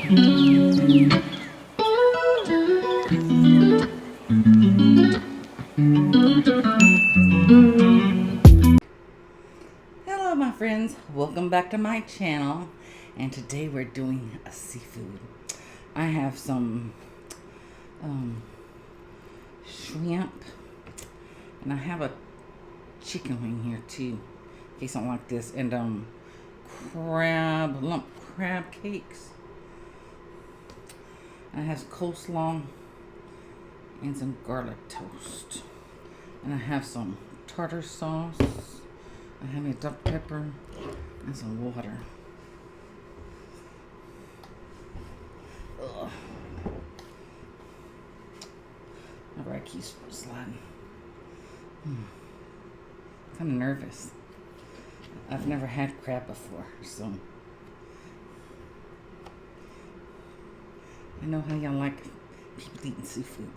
Hello my friends, welcome back to my channel, and today we're doing a seafood. I have some shrimp, and I have a chicken wing here too, in case I don't like this, and lump crab cakes. I have coleslaw and some garlic toast, and I have some tartar sauce. I have a Dr. Pepper and some water. Ugh. My right key's sliding. Kind of nervous. I've never had crab before, so I know how y'all like people eating seafood.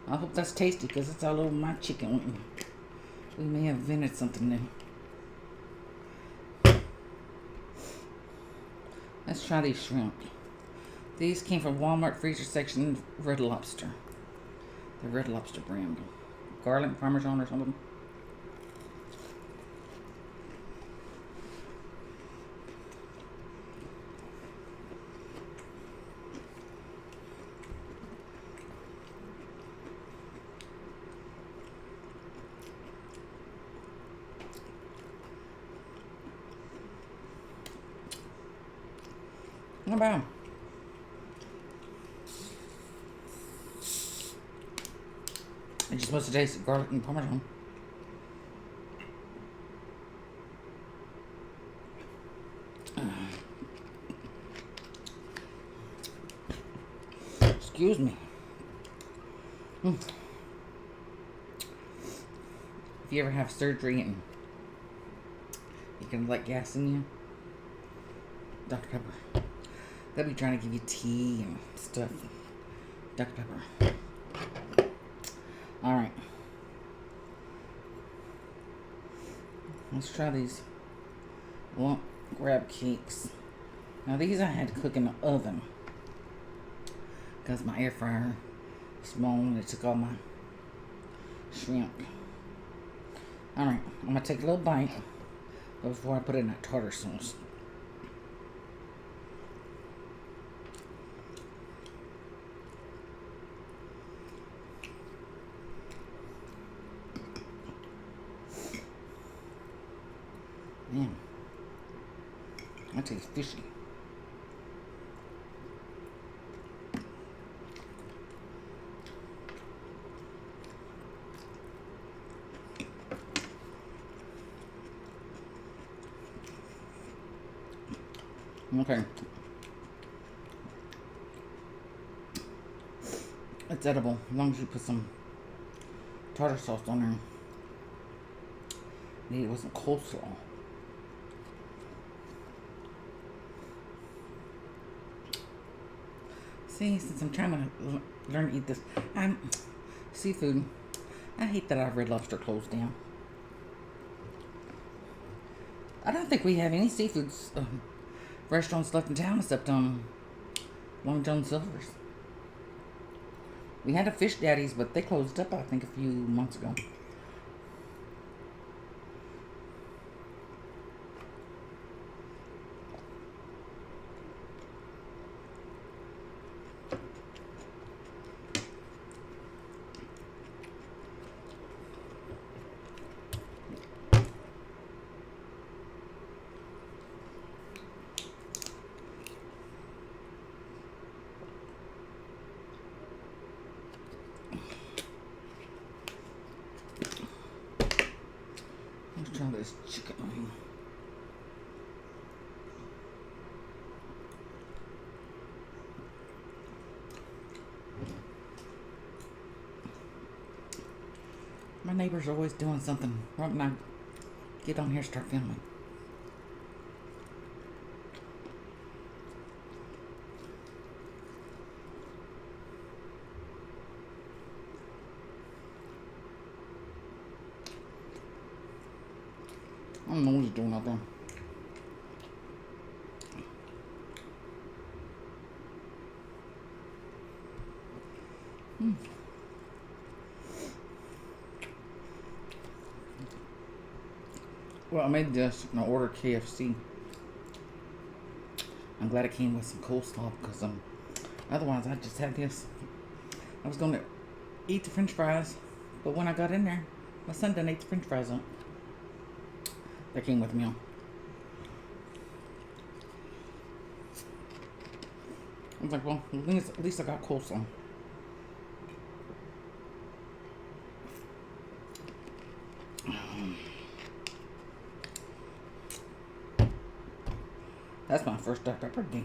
I hope that's tasty because it's all over my chicken wing. We may have invented something new. Let's try these shrimp. These came from Walmart freezer section Red Lobster. The Red Lobster brand. Garlic Parmesan or something. Not bad. It's just supposed to taste garlic and Parmesan. Excuse me. If you ever have surgery and you can let gas in you, Dr. Pepper. They'll be trying to give you tea and stuff. Dr. Pepper. Alright. Let's try these lump crab cakes. Now these I had to cook in the oven because my air fryer is small and it took all my shrimp. Alright, I'm going to take a little bite before I put it in that tartar sauce. Man, that tastes fishy. Okay. It's edible as long as you put some tartar sauce on there. Maybe it wasn't coleslaw. See, since I'm trying to learn to eat this, seafood. I hate that our Red Lobster closed down. I don't think we have any seafood restaurants left in town except Long John Silver's. We had a Fish Daddy's, but they closed up, I think, a few months ago. Let's try this chicken wing. My neighbor's always doing something right when I get on here and start filming. I don't know what he's doing out there. Well, I made this and I ordered KFC. I'm glad it came with some coleslaw because otherwise I just had this. I was going to eat the french fries, but when I got in there, my son done ate the french fries up. They came with a meal. I was like, well, at least I got coleslaw. That's my first Dr. Pepper day.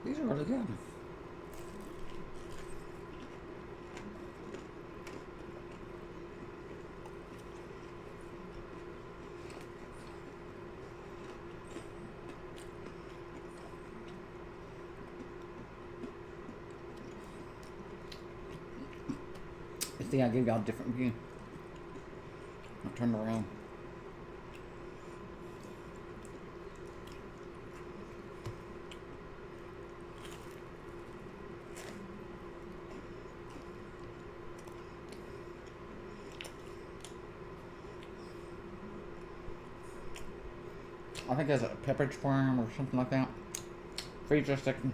These are really good. See, I gave y'all a different view. I'll turn around. I think there's a Pepperidge Farm or something like that. Freezer chicken.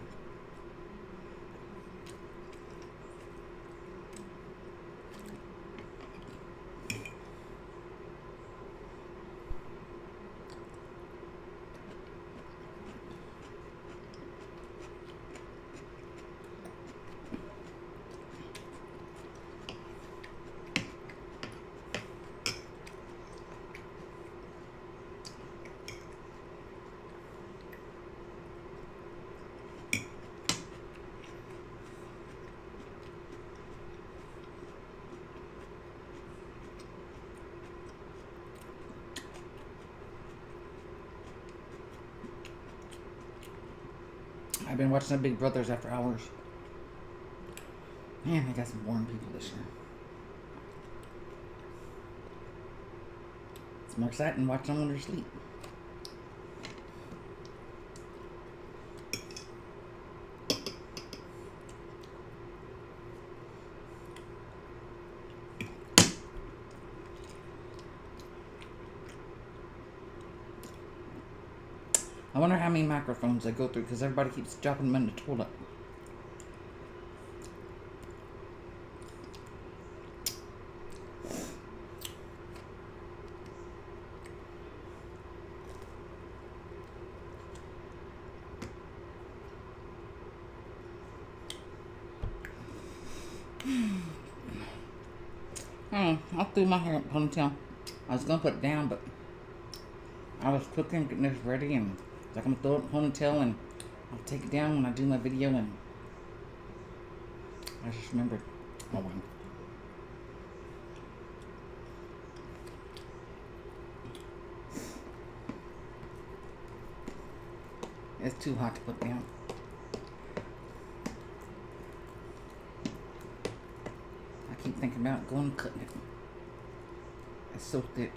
I've been watching the Big Brothers After Hours. Man, they got some boring people this year. It's more exciting watching them when they're asleep. I wonder how many microphones they go through because everybody keeps dropping them in the toilet. I threw my hair up ponytail. I was gonna put it down, but I was cooking, getting this ready, and like I'm gonna throw it in ponytail and I'll take it down when I do my video, and I just remembered. Oh well. It's too hot to put down. I keep thinking about going and cutting it. It's so thick.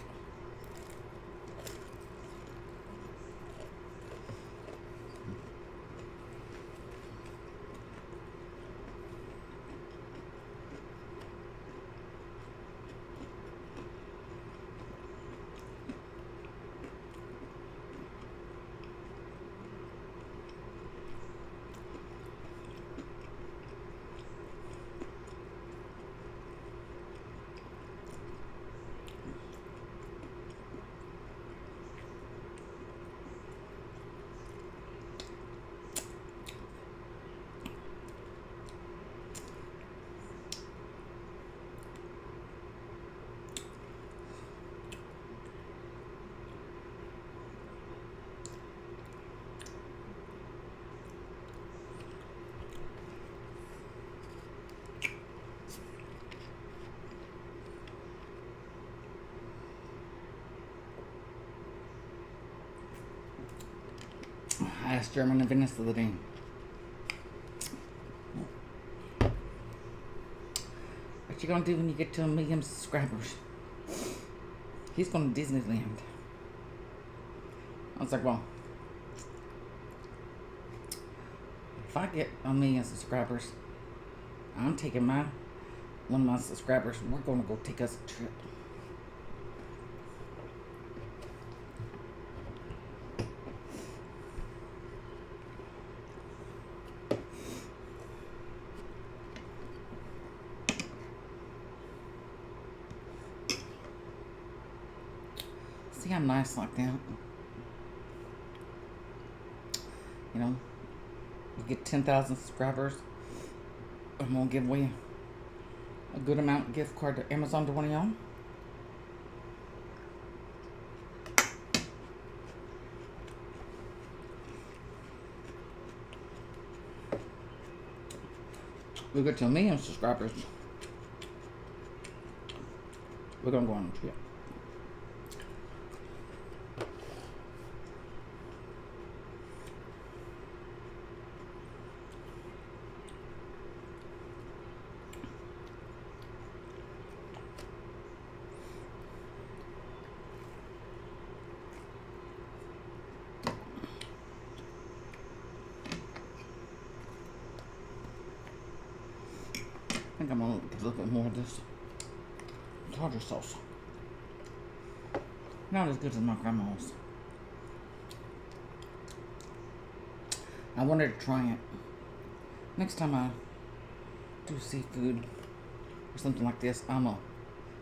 I asked German and Venice the other day. you gonna do when you get to 1,000,000 subscribers? He's going to Disneyland. I was like, well, if I get 1,000,000 subscribers, I'm taking one of my subscribers. We're going to go take us a trip. See, I'm nice like that. You know, you get 10,000 subscribers, I'm gonna give away a good amount gift card to Amazon to one of y'all. We get to 1,000,000 subscribers, we're gonna go on a trip. I think I'm gonna get a little bit more of this tartar sauce. Not as good as my grandma's. I wanted to try it. Next time I do seafood or something like this, I'm gonna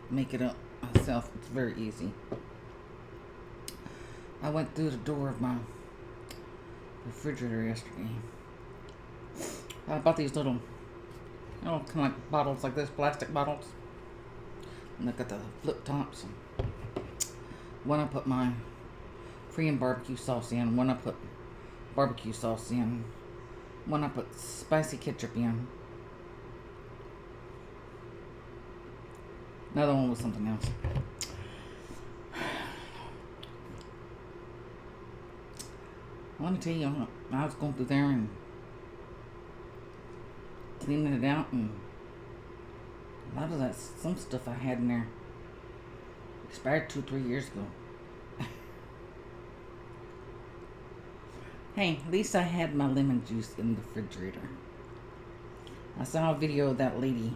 make it up myself. It's very easy. I went through the door of my refrigerator yesterday. I bought these little, kind of like bottles like this, plastic bottles. And they got the flip tops. One I put my Korean barbecue sauce in. One I put barbecue sauce in. One I put spicy ketchup in. Another one was something else. Let me tell you, I was going through there and cleaning it out, and a lot of that, some stuff I had in there expired 2 or 3 years ago. Hey, at least I had my lemon juice in the refrigerator. I saw a video of that lady.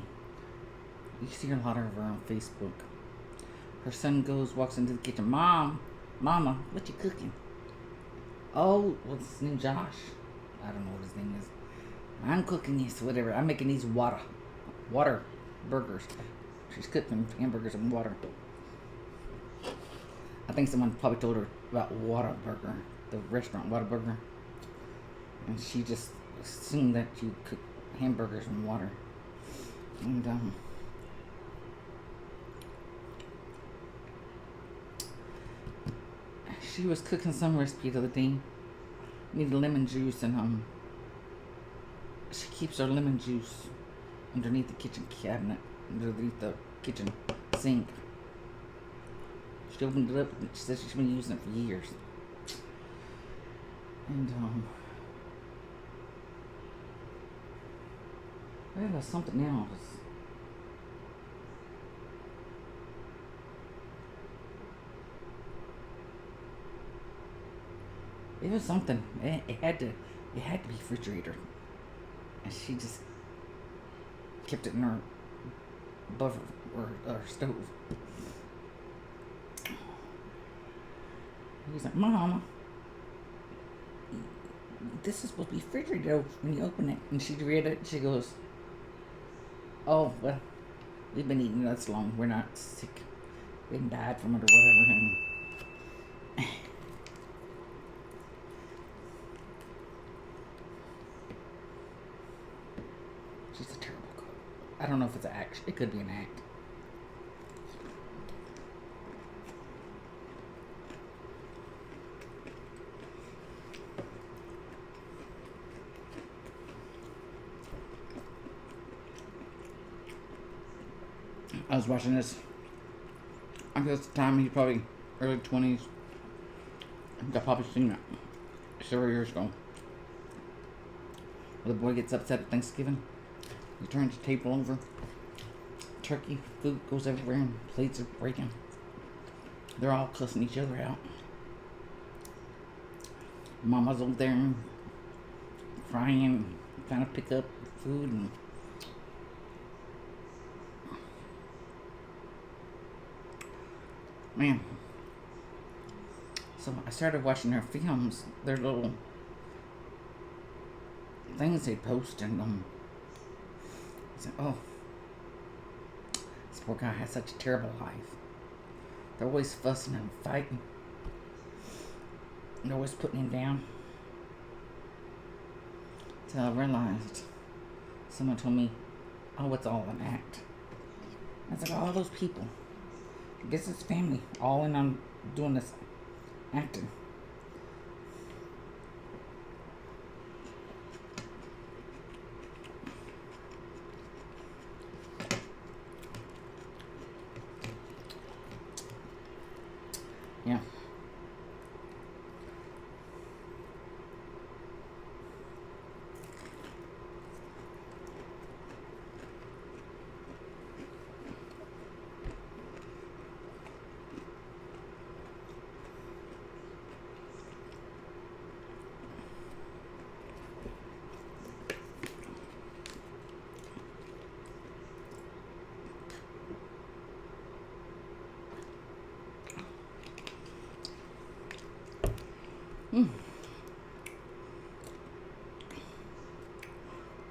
You see a lot of her on Facebook. Her son walks into the kitchen. Mama, what you cooking? Oh, what's his name? Josh. I don't know what his name is. I'm cooking these, whatever. I'm making these water burgers. She's cooking hamburgers and water. I think someone probably told her about Whataburger, the restaurant Whataburger. And she just assumed that you cook hamburgers and water. And, she was cooking some recipe the other day. Needed lemon juice, and she keeps her lemon juice underneath the kitchen cabinet, underneath the kitchen sink. She opened it up and she said she's been using it for years. And there was something else. It was something. It had to be refrigerator. And she just kept it in her above her stove. He was like, Mom, this is supposed to be refrigerated when you open it. And she read it. She goes, oh, well, we've been eating this long. We're not sick. We haven't died from it or whatever. And she's a terrible cook. I don't know if it's an act. It could be an act. I was watching this. I guess at the time he's probably early 20s. I think I probably seen it several years ago. The boy gets upset at Thanksgiving. He turns the table over, turkey food goes everywhere and plates are breaking. They're all cussing each other out. Mama's over there frying, trying to pick up food, and man. So I started watching their films, their little things they post, and I said, oh, this poor guy has such a terrible life. They're always fussing and fighting. They're always putting him down. Until I realized, someone told me, oh, it's all an act. I was like, all those people, I guess it's family, all in on doing this acting. Yeah.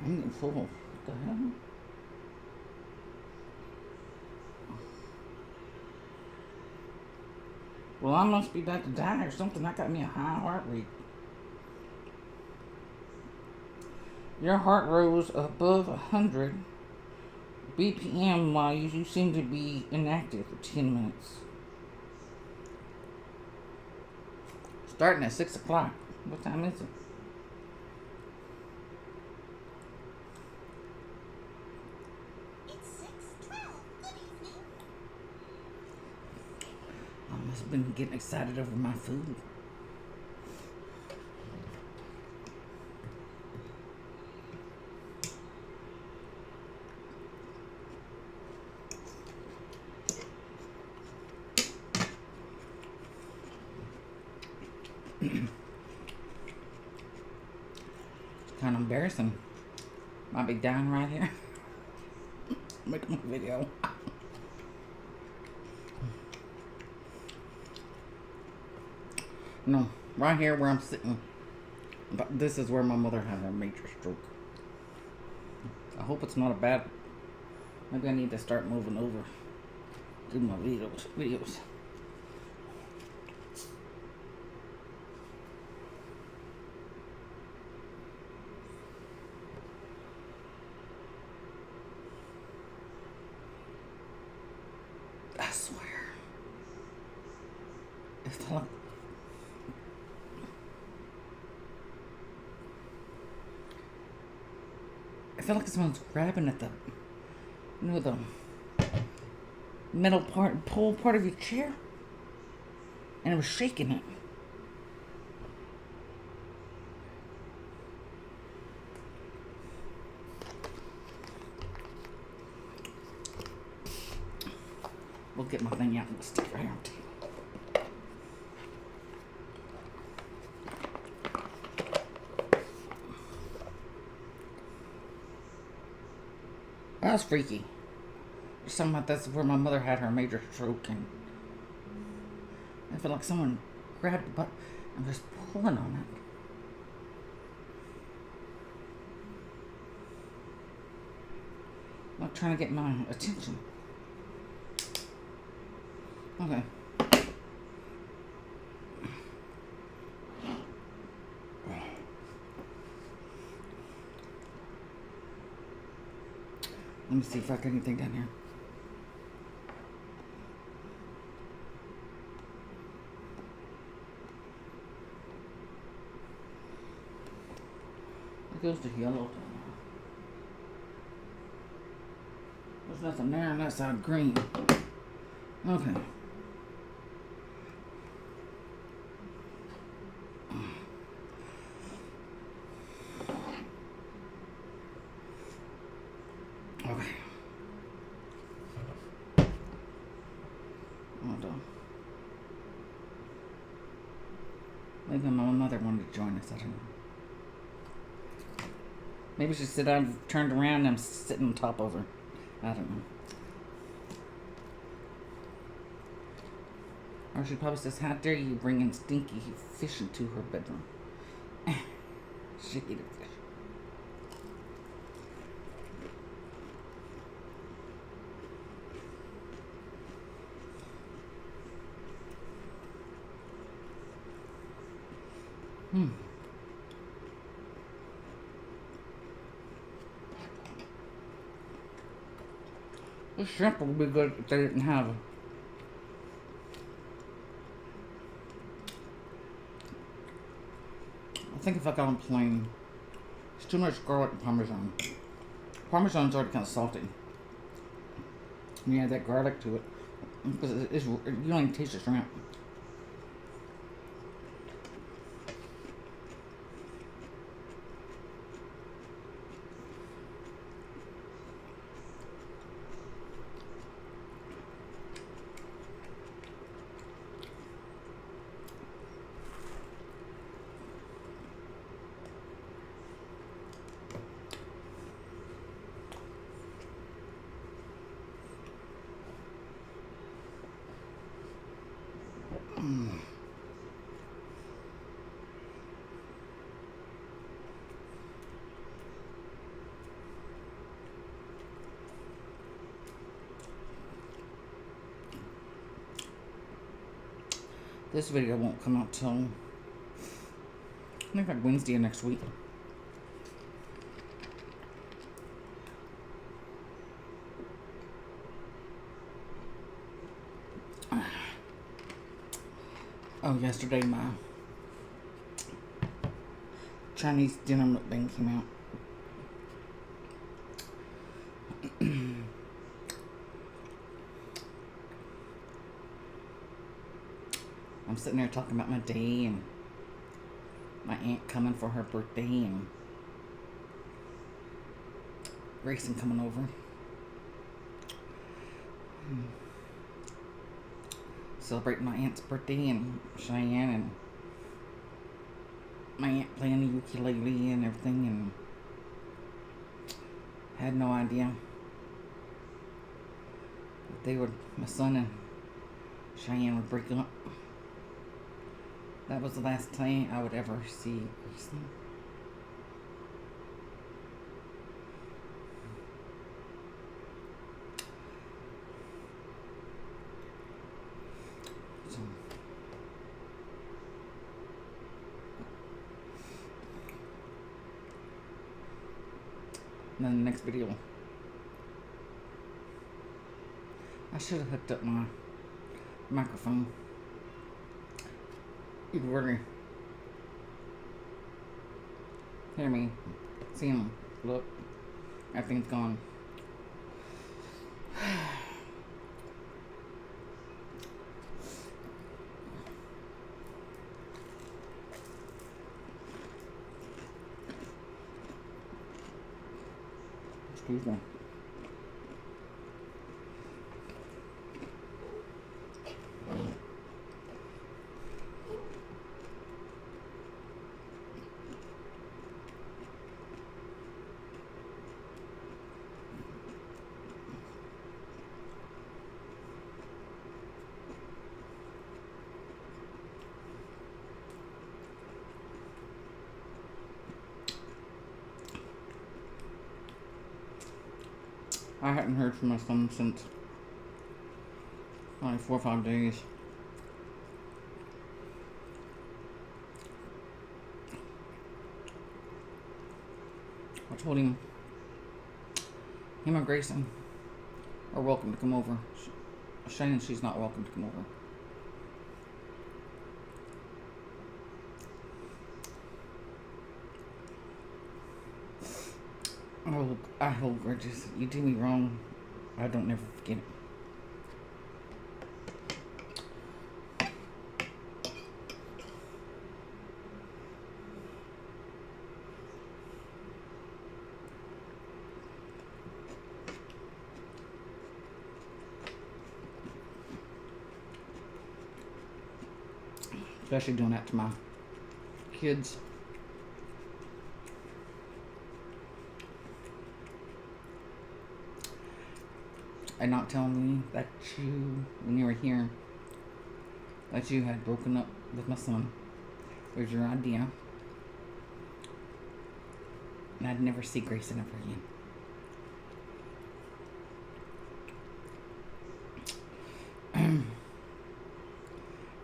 I'm getting full. What the hell? Well, I must be about to die or something. That got me a high heart rate. Your heart rose above 100 BPM while you seem to be inactive for 10 minutes. Starting at 6 o'clock. What time is it? It's 6:12. Good evening. I must have been getting excited over my food. It's kind of embarrassing. Might be down right here. Making a video. No, right here where I'm sitting. But this is where my mother had her major stroke. I hope it's not a bad. Maybe I need to start moving over. Do my videos. I swear. It felt like someone's grabbing at the metal part, pole part of your chair, and it was shaking it. We'll get my thing out and we'll stick it right on the table. That was freaky. There's something about that's where my mother had her major stroke, and I feel like someone grabbed the butt and was pulling on it. Not trying to get my attention. Okay. Let me see if I got anything down here. It goes to yellow. There's nothing there unless I'm green. Okay. Okay. Maybe my mother wanted to join us. I don't know. Maybe she said I turned around and I'm sitting on top of her. I don't know. Or she probably says, "How dare you bring in stinky fish into her bedroom?" She hated fish. This shrimp would be good if they didn't have it. I think if I got them plain, it's too much garlic and parmesan. Parmesan's already kind of salty. And you add that garlic to it, because you don't even taste the shrimp. This video won't come out till I think like Wednesday of next week. Oh, yesterday my Chinese dinner mukbang came out. I'm sitting there talking about my day and my aunt coming for her birthday and Grayson coming over. Celebrating my aunt's birthday and Cheyenne and my aunt playing the ukulele and everything, and had no idea that they would, my son and Cheyenne would break up. That was the last time I would ever see Grayson. So, and then the next video, I should have hooked up my microphone. You can really hear me, see him, look, everything's gone. Excuse me. I hadn't heard from my son since like 4 or 5 days. I told him and Grayson are welcome to come over. Shane, she's not welcome to come over. Oh, I hold grudges. You do me wrong, I don't never forget it. Especially doing that to my kids. And not telling me that you, when you were here, that you had broken up with my son. It was your idea. And I'd never see Grayson ever again.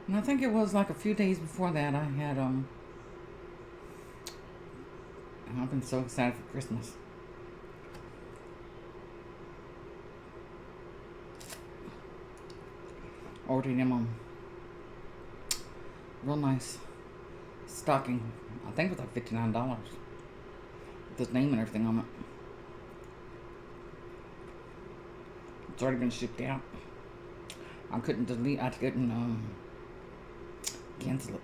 And I think it was like a few days before that I had I've been so excited for Christmas. Ordered him real nice stocking. I think it was like $59 with his name and everything on it. It's already been shipped out. I couldn't cancel it.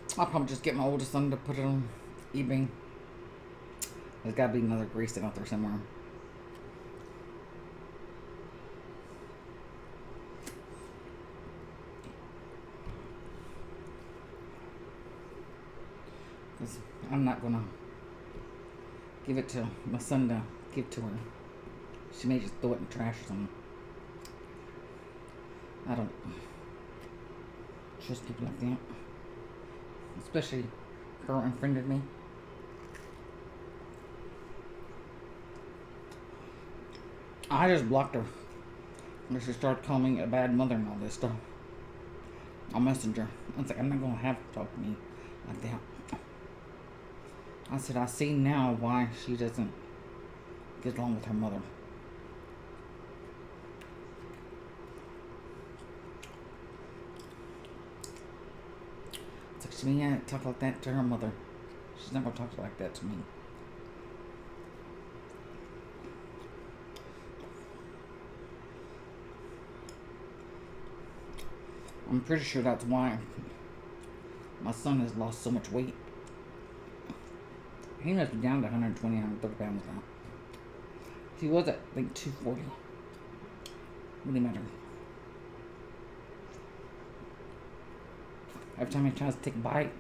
So I'll probably just get my oldest son to put it on eBay. There's got to be another Grayson out there somewhere. Because I'm not going to give it to my son to give to her. She may just throw it in the trash or something. I don't trust people like that. Especially her unfriended me. I just blocked her when she started calling me a bad mother and all this stuff on Messenger. I was like, I'm not going to have her talk to me like that. I said, I see now why she doesn't get along with her mother. It's like, she can't talk like that to her mother. She's not going to talk like that to me. I'm pretty sure that's why my son has lost so much weight. He must be down to 120, 130 pounds now. He was at, I think, 240. Really matter. Every time he tries to take a bite,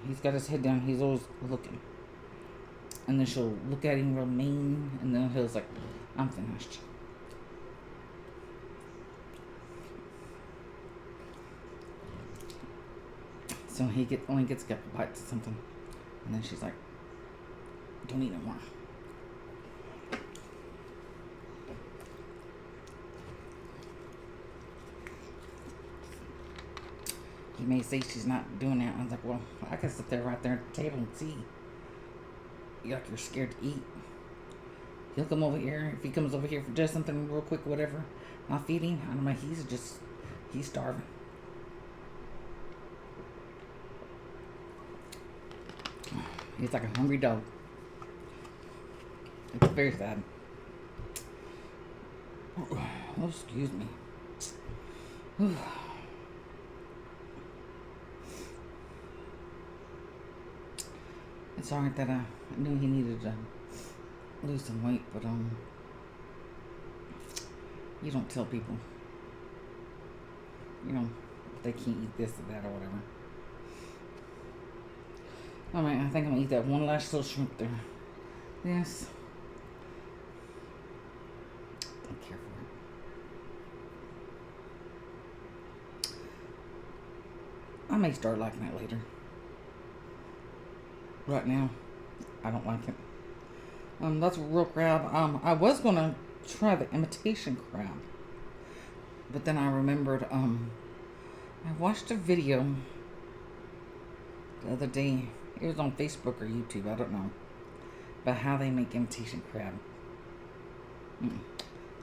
he's got his head down. He's always looking. And then she'll look at him real mean. And then he'll like, I'm finished. So he only gets a couple bites of something. And then she's like, don't eat no more. He may say she's not doing that. I was like, well, I can sit there right there at the table and see. You're like, you're scared to eat. He'll come over here. If he comes over here for just something real quick, whatever, I'll feed him. I don't know, he's starving. He's like a hungry dog. It's very sad. Oh, excuse me. It's alright that I knew he needed to lose some weight, but you don't tell people, if they can't eat this or that or whatever. Alright, I think I'm gonna eat that one last little shrimp there. Yes. Don't care for it. I may start liking it later. Right now, I don't like it. That's real crab. I was gonna try the imitation crab, but then I remembered. I watched a video the other day. It was on Facebook or YouTube. I don't know, about how they make imitation crab.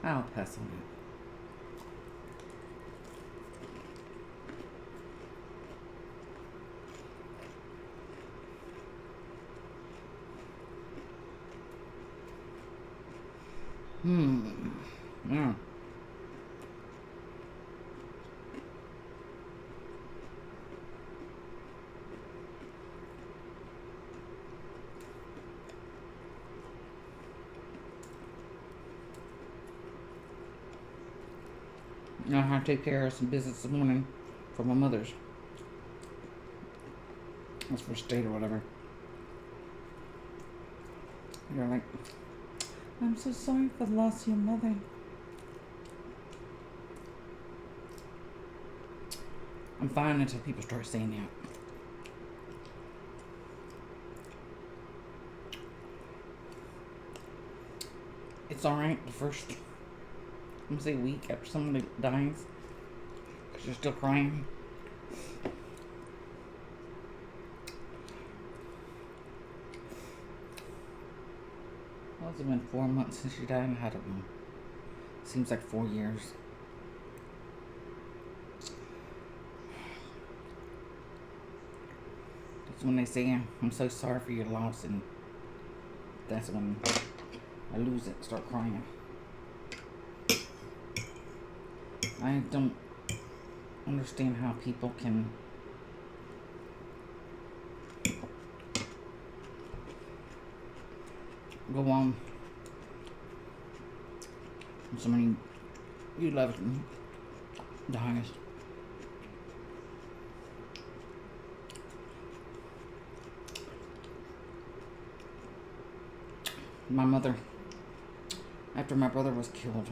I'll pass on that. Yeah. I had to take care of some business this morning for my mother's. That's for state or whatever. You're like, I'm so sorry for the loss of your mother. I'm fine until people start saying that. It's alright the first, I'm gonna say week after somebody dies, because you're still crying. Well, it's been 4 months since she died. I don't know. Seems like 4 years. That's when they say, I'm so sorry for your loss, and that's when I lose it, start crying. I don't understand how people can go on when somebody you love dies. My mother, after my brother was killed,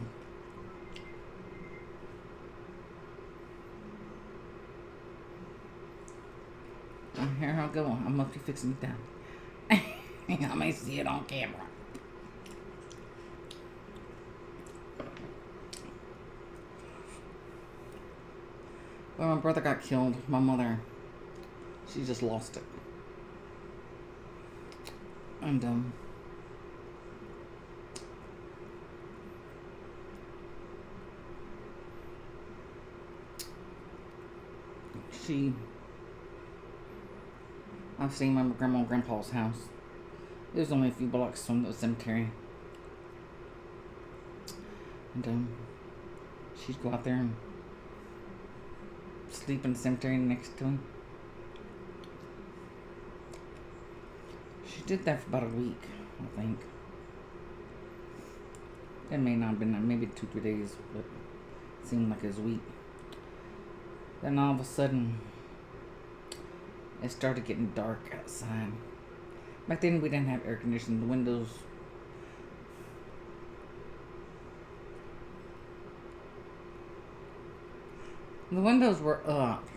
here I go. I'm up to fixing it down. I may see it on camera. When my brother got killed, my mother, she just lost it. And I've seen my grandma and grandpa's house. It was only a few blocks from the cemetery. And she'd go out there and sleep in the cemetery next to him. She did that for about a week, I think. It may not have been maybe 2-3 days, but it seemed like it was a week. Then all of a sudden, it started getting dark outside. Back then we didn't have air conditioning. The windows were up.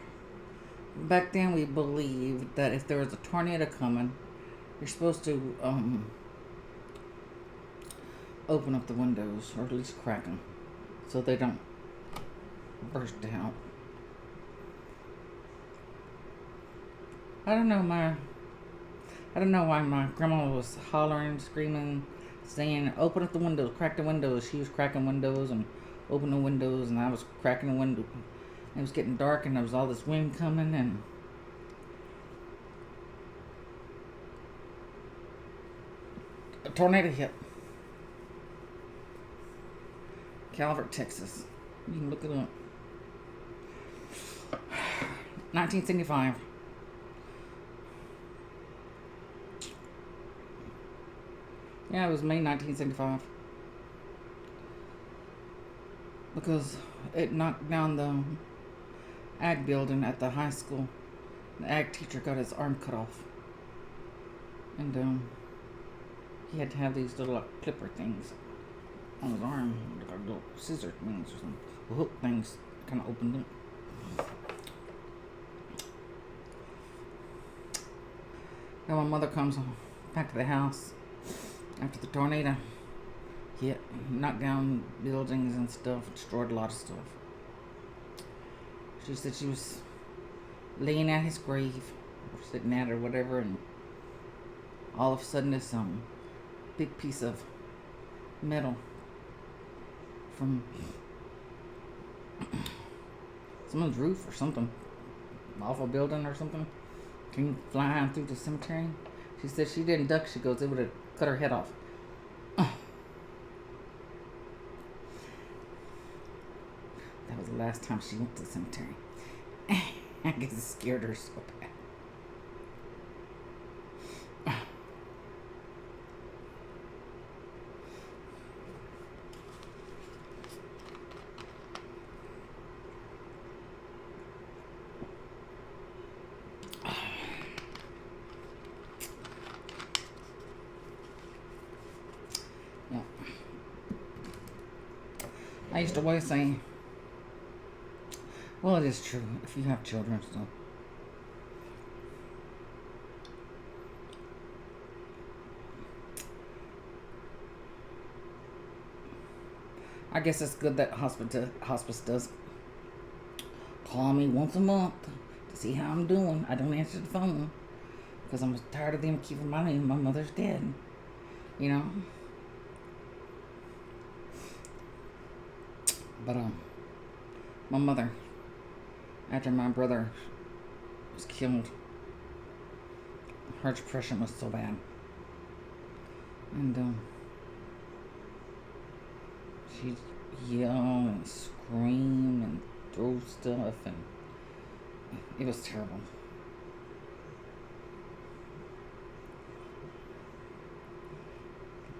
Back then we believed that if there was a tornado coming, you're supposed to open up the windows, or at least crack them, so they don't burst out. I don't know why my grandma was hollering, screaming, saying, open up the windows, crack the windows. She was cracking windows and opening windows, and I was cracking the window. It was getting dark, and there was all this wind coming, and a tornado hit Calvert, Texas. You can look it up. 1975. Yeah, it was May 1975. Because it knocked down the ag building at the high school. The ag teacher got his arm cut off. And he had to have these little clipper things on his arm, like little scissor things or something. The hook things kind of opened it. Now my mother comes back to the house after the tornado hit, knocked down buildings and stuff, destroyed a lot of stuff. She said she was laying at his grave, or sitting at it or whatever, and all of a sudden this big piece of metal from someone's roof or something, off a building or something, came flying through the cemetery. She said she didn't duck. She goes, it would have cut her head off. the last time she went to the cemetery. I guess it scared her so bad. Yeah. I used to always say, well, it is true if you have children, so. I guess it's good that hospice does call me once a month to see how I'm doing. I don't answer the phone because I'm tired of them keeping reminding me my mother's dead. You know? But, my mother, after my brother was killed, her depression was so bad. And, she'd yell and scream and throw stuff, and it was terrible.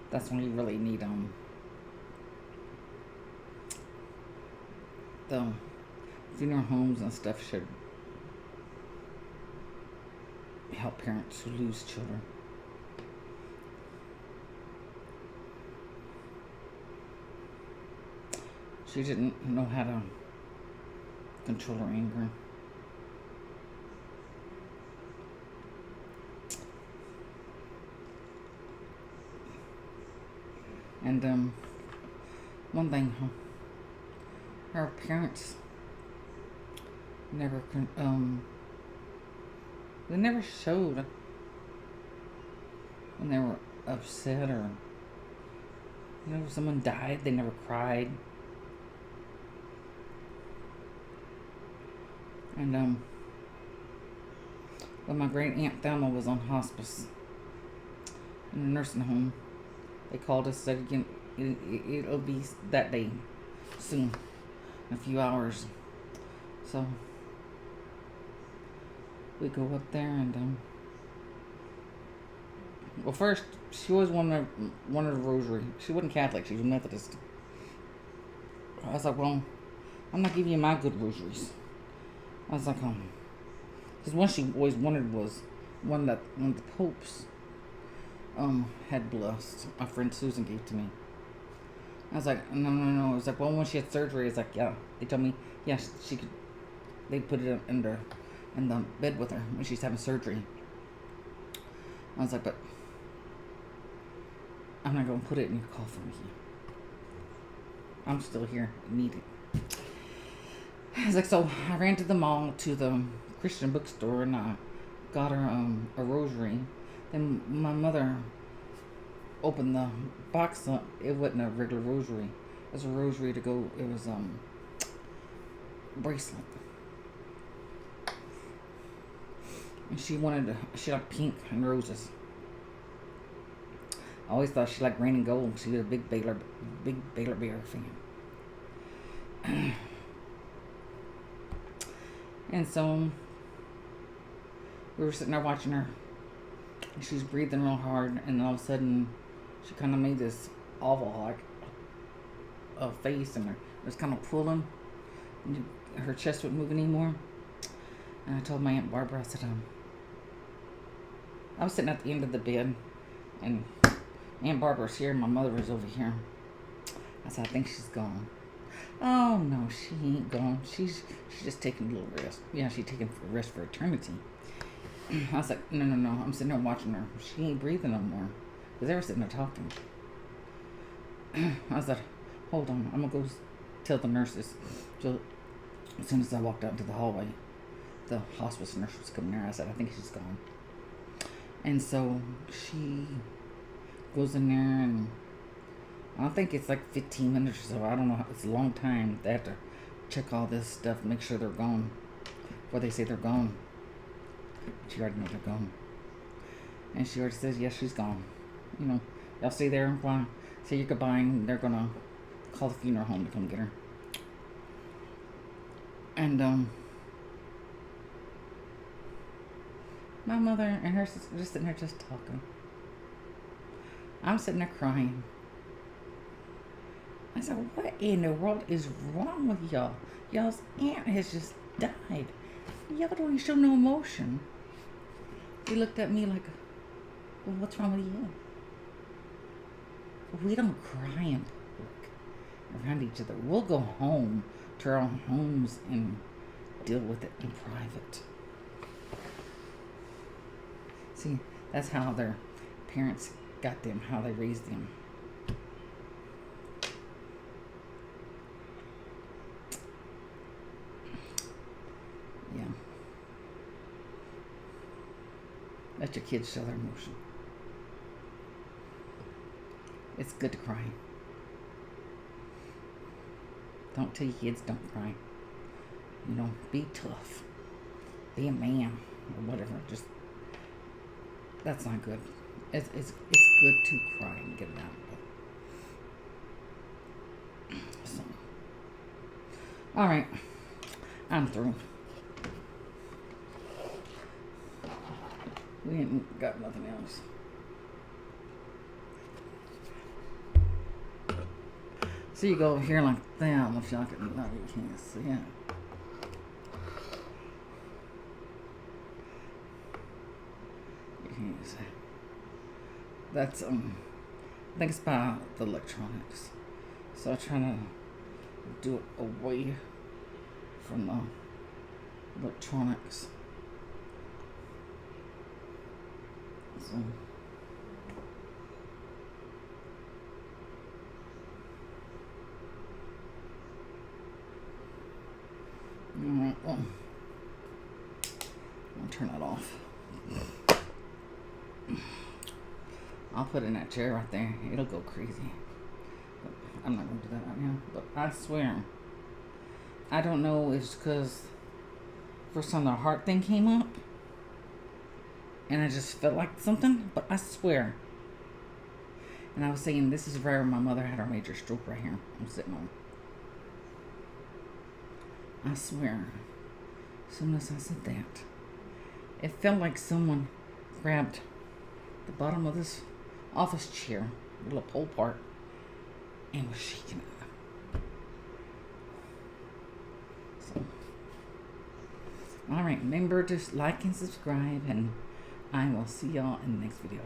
That's when you really need, the funeral homes and stuff should help parents who lose children. She didn't know how to control her anger. And one thing, her parents never they never showed when they were upset, or if someone died, they never cried. And when my great aunt Thelma was on hospice in a nursing home, they called us, said again, it'll be that day soon, in a few hours. So we go up there, and well, first she always wanted a rosary. She wasn't Catholic; she was Methodist. I was like, well, I'm not giving you my good rosaries. I was like, because one she always wanted was one that one of the popes had blessed. My friend Susan gave to me. I was like, no. I was like, well, when she had surgery, it's like, yeah. They told me, yeah, she could. They put it in the bed with her when she's having surgery. I was like, but I'm not gonna put it in your coffin with you. I'm still here. I need it. I was like, so I ran to the mall to the Christian bookstore, and I got her a rosary. Then my mother opened the box up. It wasn't a regular rosary. It was a rosary to go. It was bracelet. And she liked pink and roses. I always thought she liked green and gold. She was a big Baylor Bear fan. And so we were sitting there watching her. And she's breathing real hard, and all of a sudden she kind of made this awful face, and it was kind of pulling. And her chest wouldn't move anymore. And I told my Aunt Barbara, I said, I was sitting at the end of the bed, and Aunt Barbara's here, and my mother was over here. I said, I think she's gone. Oh, no, she ain't gone. She's just taking a little rest. Yeah, she's taking a rest for eternity. I was like, no. I'm sitting there watching her. She ain't breathing no more. Because they were sitting there talking. I was like, hold on. I'm going to go tell the nurses. So as soon as I walked out into the hallway, the hospice nurse was coming there. I said, I think she's gone. And so she goes in there, and I think it's like 15 minutes or so. I don't know. It's a long time. They have to check all this stuff, make sure they're gone before they say they're gone. She already knows they're gone. And she already says, yes, she's gone. Y'all stay there and say your goodbye, and they're going to call the funeral home to come get her. And my mother and her sister just sitting there just talking. I'm sitting there crying. I said, what in the world is wrong with y'all? Y'all's aunt has just died. Y'all don't even show no emotion. He looked at me like, well, what's wrong with you? We don't cry in public around each other. We'll go home to our own homes and deal with it in private. See, that's how their parents got them, how they raised them. Yeah. Let your kids show their emotion. It's good to cry. Don't tell your kids don't cry. You know, be tough. Be a man or whatever. Just, that's not good. It's good to cry and get it out. So, all right, I'm through. We ain't got nothing else. So you go over here like that. If y'all can, no, you can't see it. You can't see. That's I think it's by the electronics. So I'm trying to do it away from the electronics. So. Alright, well, I'll turn it off. I'll put it in that chair right there. It'll go crazy. But I'm not going to do that right now. But I swear, I don't know if it's because first time the heart thing came up. And I just felt like something. But I swear. And I was saying, this is where my mother had her major stroke right here. I'm sitting on. I swear, as soon as I said that, it felt like someone grabbed the bottom of this office chair, the little pole part, and was shaking it. So, alright, remember to like and subscribe, and I will see y'all in the next video.